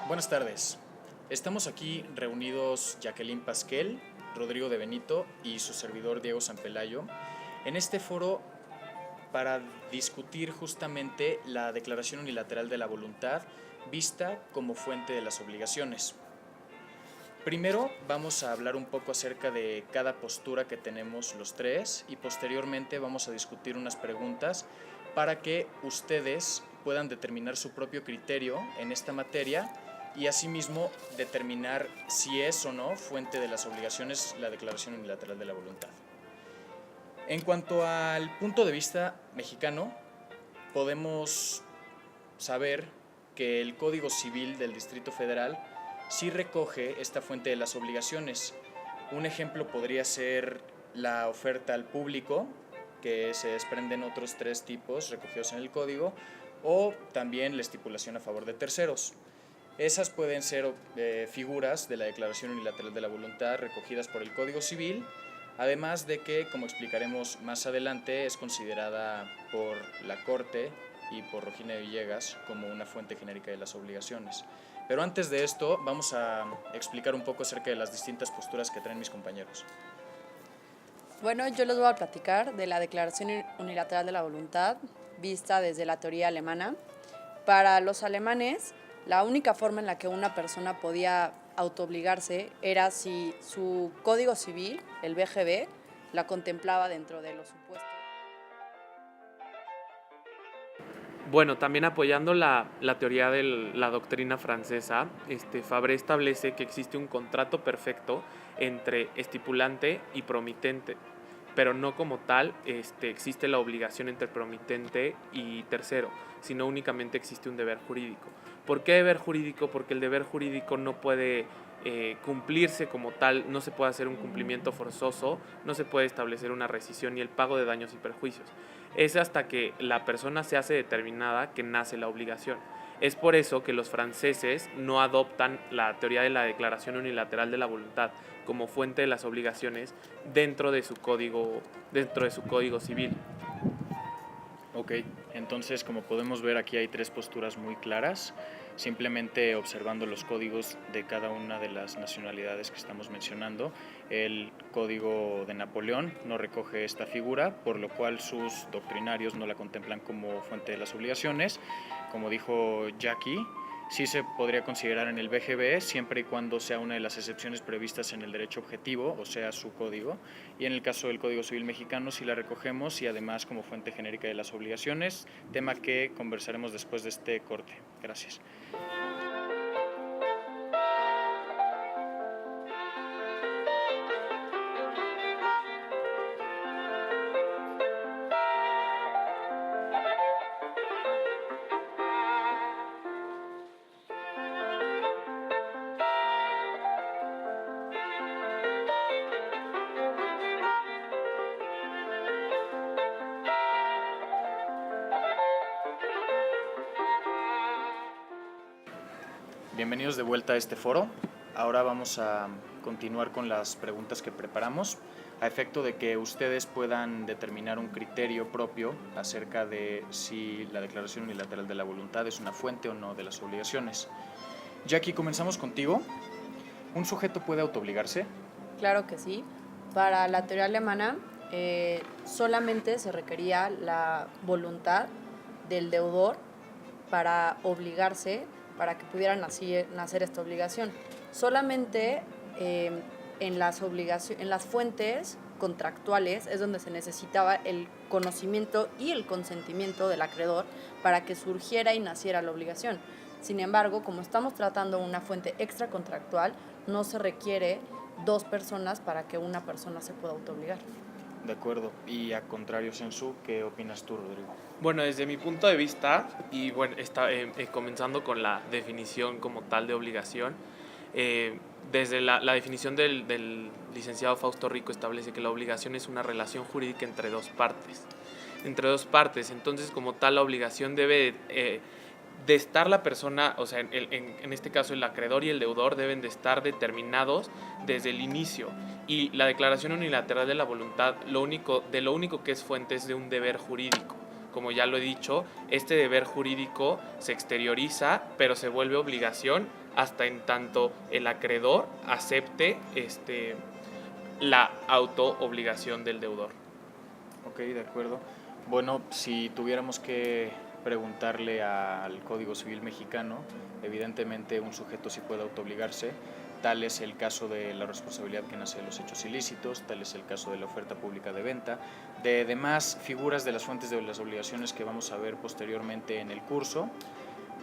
Buenas tardes. Estamos aquí reunidos Jacqueline Pasquel, Rodrigo de Benito y su servidor Diego Sanpelayo en este foro para discutir justamente la Declaración Unilateral de la Voluntad vista como fuente de las obligaciones. Primero vamos a hablar un poco acerca de cada postura que tenemos los tres y posteriormente vamos a discutir unas preguntas para que ustedes puedan determinar su propio criterio en esta materia y asimismo determinar si es o no fuente de las obligaciones la Declaración Unilateral de la Voluntad. En cuanto al punto de vista mexicano, podemos saber que el Código Civil del Distrito Federal sí recoge esta fuente de las obligaciones. Un ejemplo podría ser la oferta al público, que se desprenden otros tres tipos recogidos en el código, o también la estipulación a favor de terceros. Esas pueden ser figuras de la Declaración Unilateral de la Voluntad recogidas por el Código Civil, además de que, como explicaremos más adelante, es considerada por la Corte y por Regina Villegas como una fuente genérica de las obligaciones. Pero antes de esto, vamos a explicar un poco acerca de las distintas posturas que traen mis compañeros. Bueno, yo les voy a platicar de la Declaración Unilateral de la Voluntad, vista desde la teoría alemana. Para los alemanes, la única forma en la que una persona podía autoobligarse era si su código civil, el BGB, la contemplaba dentro de los supuestos. Bueno, también apoyando la teoría de la doctrina francesa, Fabre establece que existe un contrato perfecto entre estipulante y promitente, pero no como tal existe la obligación entre promitente y tercero, sino únicamente existe un deber jurídico. ¿Por qué deber jurídico? Porque el deber jurídico no puede cumplirse como tal, no se puede hacer un cumplimiento forzoso, no se puede establecer una rescisión ni el pago de daños y perjuicios. Es hasta que la persona se hace determinada que nace la obligación. Es por eso que los franceses no adoptan la teoría de la Declaración Unilateral de la Voluntad como fuente de las obligaciones dentro de su código civil. Ok, entonces como podemos ver aquí hay tres posturas muy claras, simplemente observando los códigos de cada una de las nacionalidades que estamos mencionando. El código de Napoleón no recoge esta figura, por lo cual sus doctrinarios no la contemplan como fuente de las obligaciones. Como dijo Jackie, sí se podría considerar en el BGB siempre y cuando sea una de las excepciones previstas en el derecho objetivo, o sea, su código. Y en el caso del Código Civil mexicano sí la recogemos y además como fuente genérica de las obligaciones, tema que conversaremos después de este corte. Gracias. Bienvenidos de vuelta a este foro. Ahora vamos a continuar con las preguntas que preparamos, a efecto de que ustedes puedan determinar un criterio propio acerca de si la Declaración Unilateral de la Voluntad es una fuente o no de las obligaciones. Jackie, comenzamos contigo. ¿Un sujeto puede autoobligarse? Claro que sí. Para la teoría alemana, solamente se requería la voluntad del deudor para obligarse, para que pudiera nacer esta obligación. Solamente en las fuentes contractuales es donde se necesitaba el conocimiento y el consentimiento del acreedor para que surgiera y naciera la obligación. Sin embargo, como estamos tratando una fuente extracontractual, no se requiere dos personas para que una persona se pueda autoobligar. De acuerdo. Y a contrario sensu, ¿qué opinas tú, Rodrigo? Bueno, desde mi punto de vista, y bueno, comenzando con la definición como tal de obligación, desde la definición del licenciado Fausto Rico establece que la obligación es una relación jurídica entre dos partes. Entonces, como tal, la obligación debe de estar la persona, o sea, en este caso el acreedor y el deudor deben de estar determinados desde el inicio. Y la Declaración Unilateral de la Voluntad, lo único que es fuente es de un deber jurídico. como ya lo he dicho, este deber jurídico se exterioriza, pero se vuelve obligación hasta en tanto el acreedor acepte la autoobligación del deudor. Ok, de acuerdo. Bueno, si tuviéramos que preguntarle al Código Civil mexicano, evidentemente un sujeto sí puede autoobligarse. Tal es el caso de la responsabilidad que nace de los hechos ilícitos, tal es el caso de la oferta pública de venta, de demás figuras de las fuentes de las obligaciones que vamos a ver posteriormente en el curso.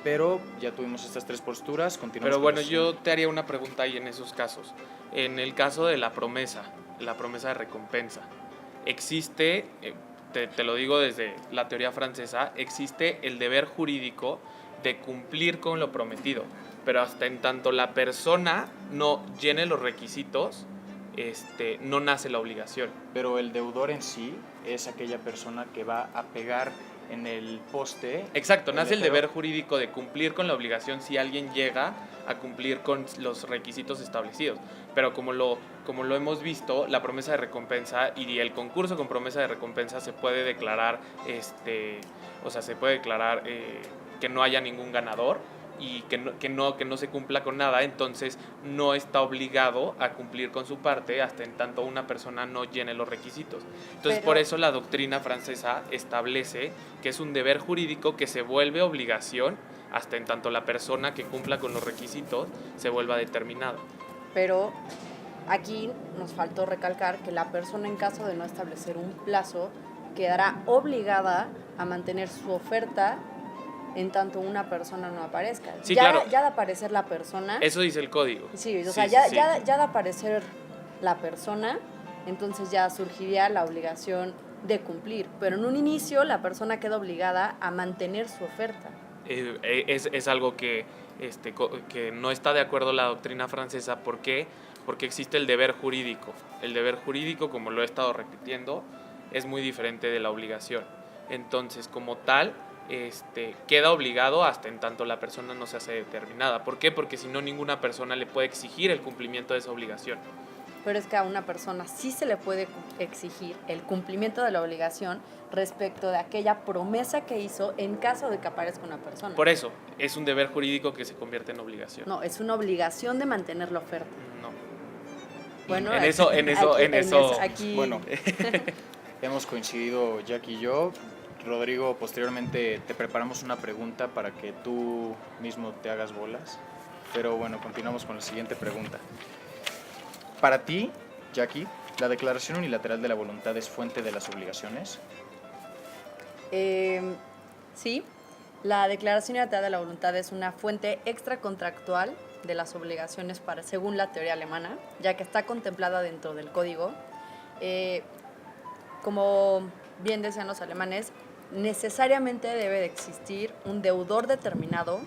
Pero ya tuvimos estas tres posturas, continuamos. Pero bueno, con yo te haría una pregunta ahí en esos casos. En el caso de la promesa de recompensa, existe, te lo digo desde la teoría francesa, existe el deber jurídico de cumplir con lo prometido, pero hasta en tanto la persona no llene los requisitos, no nace la obligación. Pero el deudor en sí es aquella persona que va a pegar en el poste. Exacto, nace el deber jurídico de cumplir con la obligación si alguien llega a cumplir con los requisitos establecidos. Pero como lo hemos visto, la promesa de recompensa y el concurso con promesa de recompensa se puede declarar, que no haya ningún ganador y que no se cumpla con nada, entonces no está obligado a cumplir con su parte hasta en tanto una persona no llene los requisitos. Entonces, por eso la doctrina francesa establece que es un deber jurídico que se vuelve obligación hasta en tanto la persona que cumpla con los requisitos se vuelva determinada. Pero aquí nos faltó recalcar que la persona, en caso de no establecer un plazo, quedará obligada a mantener su oferta en tanto una persona no aparezca. Sí, ya, claro. Ya de aparecer la persona... Eso dice el código. Sí, o sí, sea, sí. Ya de aparecer la persona, entonces ya surgiría la obligación de cumplir. Pero en un inicio la persona queda obligada a mantener su oferta. Es algo que no está de acuerdo la doctrina francesa. ¿Por qué? Porque existe el deber jurídico. El deber jurídico, como lo he estado repitiendo, es muy diferente de la obligación. Entonces, como tal, queda obligado hasta en tanto la persona no se hace determinada. ¿Por qué? Porque si no, ninguna persona le puede exigir el cumplimiento de esa obligación. Pero es que a una persona sí se le puede exigir el cumplimiento de la obligación respecto de aquella promesa que hizo en caso de que aparezca una persona. Por eso, es un deber jurídico que se convierte en obligación. No, es una obligación de mantener la oferta. No. Bueno, en eso. Aquí... Bueno, hemos coincidido Jack y yo. Rodrigo, posteriormente te preparamos una pregunta para que tú mismo te hagas bolas. Pero bueno, continuamos con la siguiente pregunta. Para ti, Jackie, ¿la declaración unilateral de la voluntad es fuente de las obligaciones? Sí, la declaración unilateral de la voluntad es una fuente extracontractual de las obligaciones según la teoría alemana, ya que está contemplada dentro del código. Como bien decían los alemanes, necesariamente debe de existir un deudor determinado,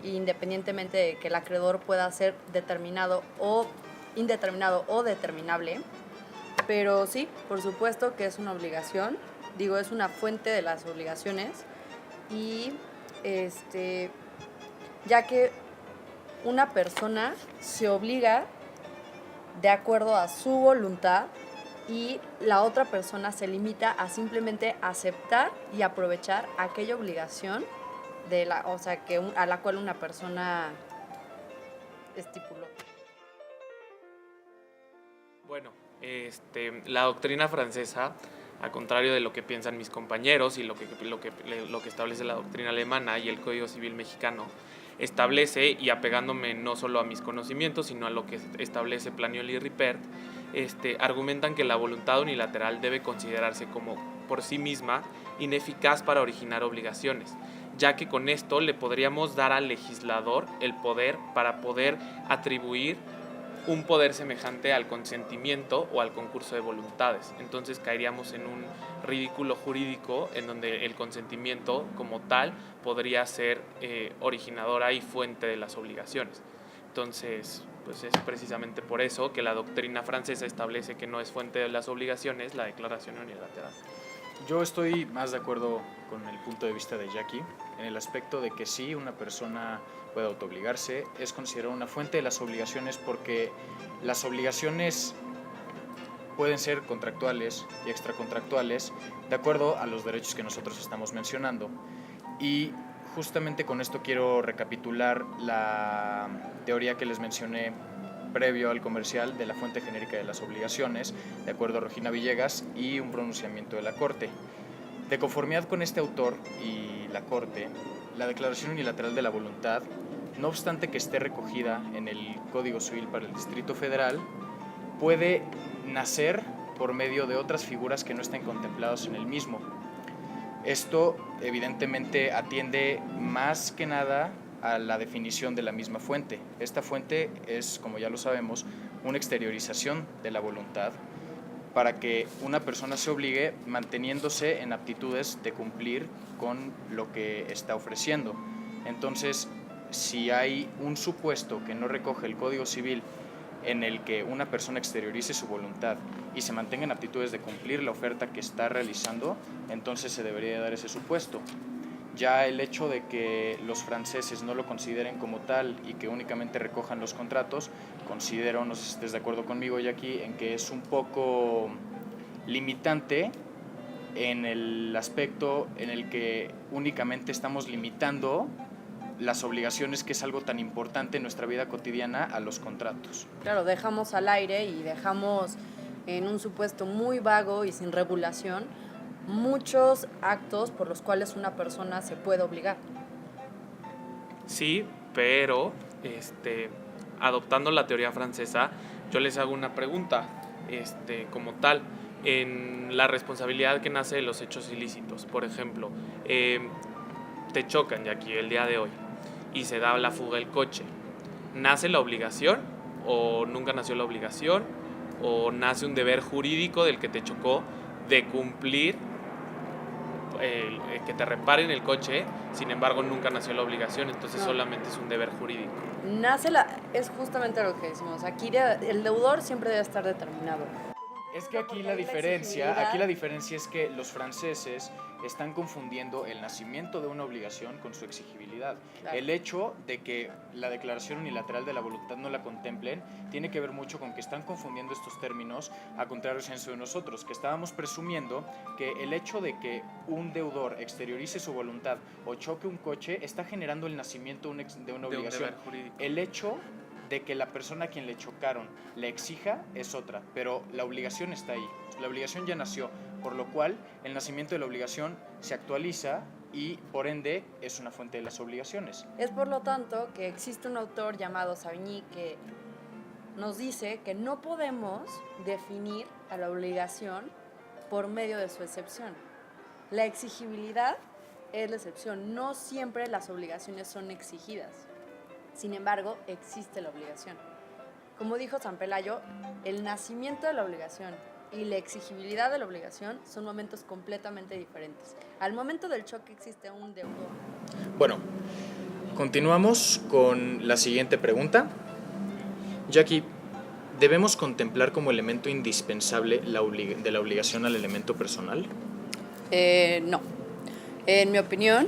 independientemente de que el acreedor pueda ser determinado o indeterminado o determinable. Pero sí, por supuesto que es una obligación, es una fuente de las obligaciones y ya que una persona se obliga de acuerdo a su voluntad y la otra persona se limita a simplemente aceptar y aprovechar aquella obligación a la cual una persona estipuló. Bueno, la doctrina francesa, a contrario de lo que piensan mis compañeros y lo que establece la doctrina alemana y el Código Civil mexicano, establece, y apegándome no solo a mis conocimientos, sino a lo que establece Planiol y Ripert, argumentan que la voluntad unilateral debe considerarse como por sí misma ineficaz para originar obligaciones, ya que con esto le podríamos dar al legislador el poder para poder atribuir un poder semejante al consentimiento o al concurso de voluntades. Entonces caeríamos en un ridículo jurídico en donde el consentimiento como tal podría ser originadora y fuente de las obligaciones. Entonces, pues es precisamente por eso que la doctrina francesa establece que no es fuente de las obligaciones la declaración unilateral. Yo estoy más de acuerdo con el punto de vista de Jackie, en el aspecto de que sí, una persona puede autoobligarse, es considerada una fuente de las obligaciones porque las obligaciones pueden ser contractuales y extracontractuales de acuerdo a los derechos que nosotros estamos mencionando. Y justamente con esto quiero recapitular la teoría que les mencioné previo al comercial de la fuente genérica de las obligaciones, de acuerdo a Regina Villegas, y un pronunciamiento de la Corte. De conformidad con este autor y la Corte, la declaración unilateral de la voluntad, no obstante que esté recogida en el Código Civil para el Distrito Federal, puede nacer por medio de otras figuras que no estén contempladas en el mismo. Esto evidentemente atiende más que nada a la definición de la misma fuente. Esta fuente es, como ya lo sabemos, una exteriorización de la voluntad para que una persona se obligue manteniéndose en aptitudes de cumplir con lo que está ofreciendo. Entonces, si hay un supuesto que no recoge el Código Civil en el que una persona exteriorice su voluntad y se mantenga en aptitudes de cumplir la oferta que está realizando, entonces se debería dar ese supuesto. Ya el hecho de que los franceses no lo consideren como tal y que únicamente recojan los contratos, considero, no sé si estés de acuerdo conmigo, Jackie, en que es un poco limitante en el aspecto en el que únicamente estamos limitando las obligaciones, que es algo tan importante en nuestra vida cotidiana, a los contratos. Claro, dejamos al aire y dejamos en un supuesto muy vago y sin regulación muchos actos por los cuales una persona se puede obligar. Sí, pero adoptando la teoría francesa, yo les hago una pregunta, como tal, en la responsabilidad que nace de los hechos ilícitos. Por ejemplo, te chocan, ya aquí el día de hoy, y se da la fuga del coche. ¿Nace la obligación o nunca nació la obligación? ¿O nace un deber jurídico del que te chocó de cumplir, que te reparen el coche? Sin embargo, nunca nació la obligación, entonces solamente es un deber jurídico. Es justamente lo que decimos. Aquí el deudor siempre debe estar determinado. Es que aquí la diferencia es que los franceses están confundiendo el nacimiento de una obligación con su exigibilidad. Claro. El hecho de que la declaración unilateral de la voluntad no la contemplen tiene que ver mucho con que están confundiendo estos términos, a contrario senso de nosotros, que estábamos presumiendo que el hecho de que un deudor exteriorice su voluntad o choque un coche está generando el nacimiento de una obligación. De un deber jurídico. El hecho de que la persona a quien le chocaron le exija es otra, pero la obligación está ahí. La obligación ya nació, por lo cual el nacimiento de la obligación se actualiza y por ende es una fuente de las obligaciones. Es por lo tanto que existe un autor llamado Savigny que nos dice que no podemos definir a la obligación por medio de su excepción. La exigibilidad es la excepción, no siempre las obligaciones son exigidas. Sin embargo, existe la obligación. Como dijo San Pelayo, el nacimiento de la obligación y la exigibilidad de la obligación son momentos completamente diferentes. Al momento del choque existe un deudor. Bueno, continuamos con la siguiente pregunta. Jackie, ¿debemos contemplar como elemento indispensable de la obligación al elemento personal? No. En mi opinión,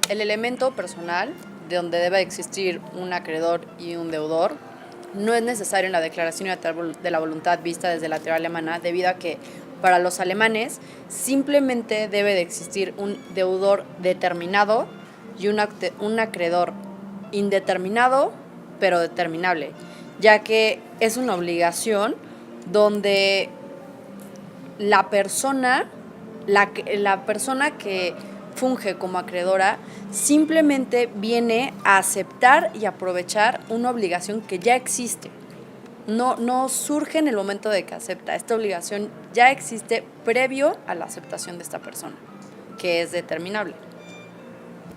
el elemento personal, de donde debe existir un acreedor y un deudor, no es necesario en la declaración de la voluntad vista desde la teoría alemana, debido a que para los alemanes simplemente debe de existir un deudor determinado y un acreedor indeterminado pero determinable, ya que es una obligación donde la persona que funge como acreedora simplemente viene a aceptar y aprovechar una obligación que ya existe. No surge en el momento de que acepta. Esta obligación ya existe previo a la aceptación de esta persona, que es determinable.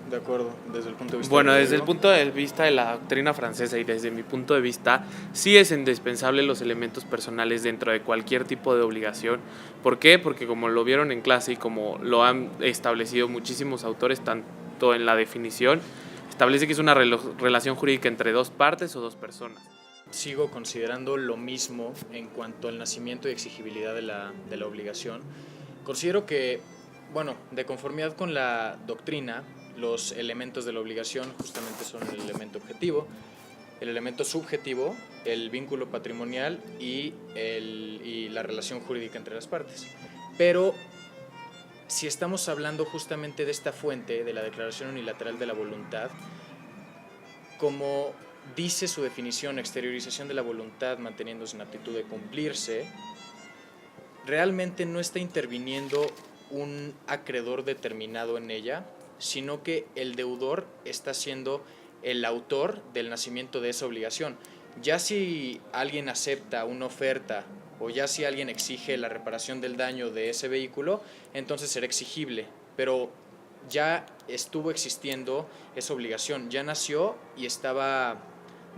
De acuerdo, desde el punto de vista Bueno, desde el punto de vista de la doctrina francesa y desde mi punto de vista, sí es indispensable los elementos personales dentro de cualquier tipo de obligación. ¿Por qué? Porque como lo vieron en clase y como lo han establecido muchísimos autores, tanto en la definición, establece que es una relación jurídica entre dos partes o dos personas. Sigo considerando lo mismo en cuanto al nacimiento y exigibilidad de la obligación. Considero que, bueno, de conformidad con la doctrina, los elementos de la obligación justamente son el elemento objetivo, el elemento subjetivo, el vínculo patrimonial y la relación jurídica entre las partes. Pero si estamos hablando justamente de esta fuente, de la declaración unilateral de la voluntad, como dice su definición, exteriorización de la voluntad manteniéndose en aptitud de cumplirse, realmente no está interviniendo un acreedor determinado en ella, sino que el deudor está siendo el autor del nacimiento de esa obligación. Ya si alguien acepta una oferta o ya si alguien exige la reparación del daño de ese vehículo, entonces será exigible, pero ya estuvo existiendo esa obligación, ya nació y estaba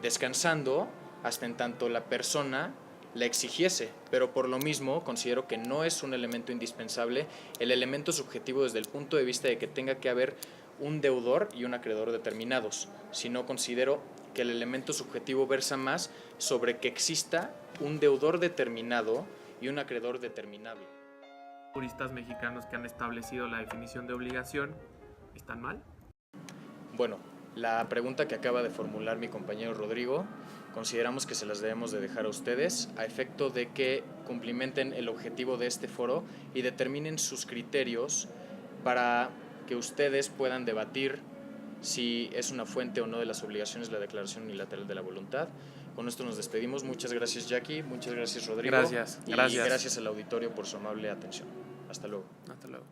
descansando hasta en tanto la persona la exigiese, pero por lo mismo considero que no es un elemento indispensable el elemento subjetivo desde el punto de vista de que tenga que haber un deudor y un acreedor determinados, sino considero que el elemento subjetivo versa más sobre que exista un deudor determinado y un acreedor determinable. Juristas mexicanos que han establecido la definición de obligación, ¿están mal? Bueno, la pregunta que acaba de formular mi compañero Rodrigo, consideramos que se las debemos de dejar a ustedes a efecto de que cumplimenten el objetivo de este foro y determinen sus criterios para que ustedes puedan debatir si es una fuente o no de las obligaciones de la Declaración Unilateral de la Voluntad. Con esto nos despedimos. Muchas gracias, Jackie. Muchas gracias, Rodrigo. Gracias. Y gracias al auditorio por su amable atención. Hasta luego. Hasta luego.